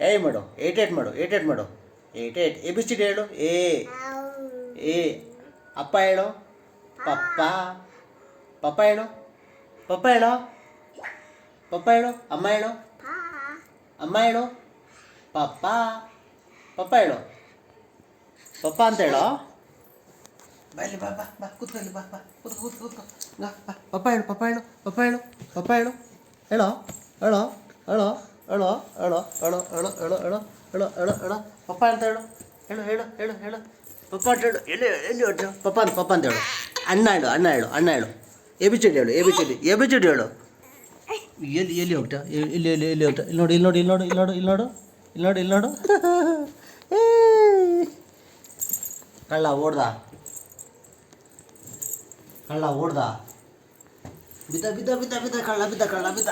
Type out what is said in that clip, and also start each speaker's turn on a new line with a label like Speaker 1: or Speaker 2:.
Speaker 1: ಏಯ್ ಮಾಡು, ಏಟ್ ಮಾಡು, ಏಟ್ ಮಾಡು. Eight A B C D ಹೇಳು. ಎ ಅಪ್ಪ ಹೇಳು. ಪಪ್ಪ. ಪಪ್ಪ ಹೇಳು. ಪಪ್ಪ ಹೇಳು. ಪಪ್ಪ ಹೇಳು. ಅಮ್ಮ ಹೇಳು. ಅಮ್ಮ ಹೇಳು. ಪಪ್ಪ. ಪಪ್ಪ ಹೇಳು. ಪಪ್ಪ ಅಂತ ಹೇಳೋ. ಬಾ ಇಲ್ಲಿ, ಬಾ ಬಾ ಬಾ, ಕೂತ್ಕೊ ಇಲ್ಲಿ, ಬಾ ಬಾ, ಕೂತ್ಕೊ ಕೂತ್ಕೊ ಕೂತ್ಕೊ. ಬಾ ಬಾ, ಪಪ್ಪ ಹೇಳು. ಪಪ್ಪ ಹೇಳು. ಪಪ್ಪ ಹೇಳು. ಪಪ್ಪ ಹೇಳು. ಹೇಳೋ ಹೇಳೋ ಹೇಳೋ ಹೇಳೋ ಹೇಳೋ ಹೇಳೋ ಹೇಳೋ ಹೇಳೋ ಹೇಳೋ ಹೇಳೋ ಹೇಳೋ ಹೇಳೋ. ಪಪ್ಪ ಅಂತ ಹೇಳು. ಹೇಳು ಹೇಳು ಹೇಳು ಹೇಳು. ಪಪ್ಪ ಅಂತ ಹೇಳು. ಎಲ್ಲಿ ಎಲ್ಲಿ ಹೊಟ್ಟು ಪಪ್ಪ ಅಂತ ಹೇಳು. ಅಣ್ಣ ಹೇಳು. ಅಣ್ಣ ಹೇಳು. ಅಣ್ಣ ಹೇಳು. ಎ ಬಿ ಸಿ ಡಿ ಹೇಳು. A B C D. A B C D ಹೇಳು. ಎಲ್ಲಿ ಹೋಗ್ತಾ? ಎಲ್ಲಿ ಹೋಗ್ತಾ? ಇಲ್ಲಿ ನೋಡಿ, ಇಲ್ಲಿ ನೋಡಿ, ಇಲ್ಲಿ ನೋಡು, ಇಲ್ಲಿ ನೋಡು, ಇಲ್ಲಿ ನೋಡು, ಇಲ್ಲಿ ನೋಡು, ಇಲ್ಲಿ ನೋಡು. ಕಳ್ಳ ಓಡ್ದ. ಕಳ್ಳ ಓಡ್ದ. ಬಿದ್ದ ಬಿದ್ದ ಬಿದ್ದ ಬಿದ್ದ ಕಳ್ಳ ಬಿದ್ದ.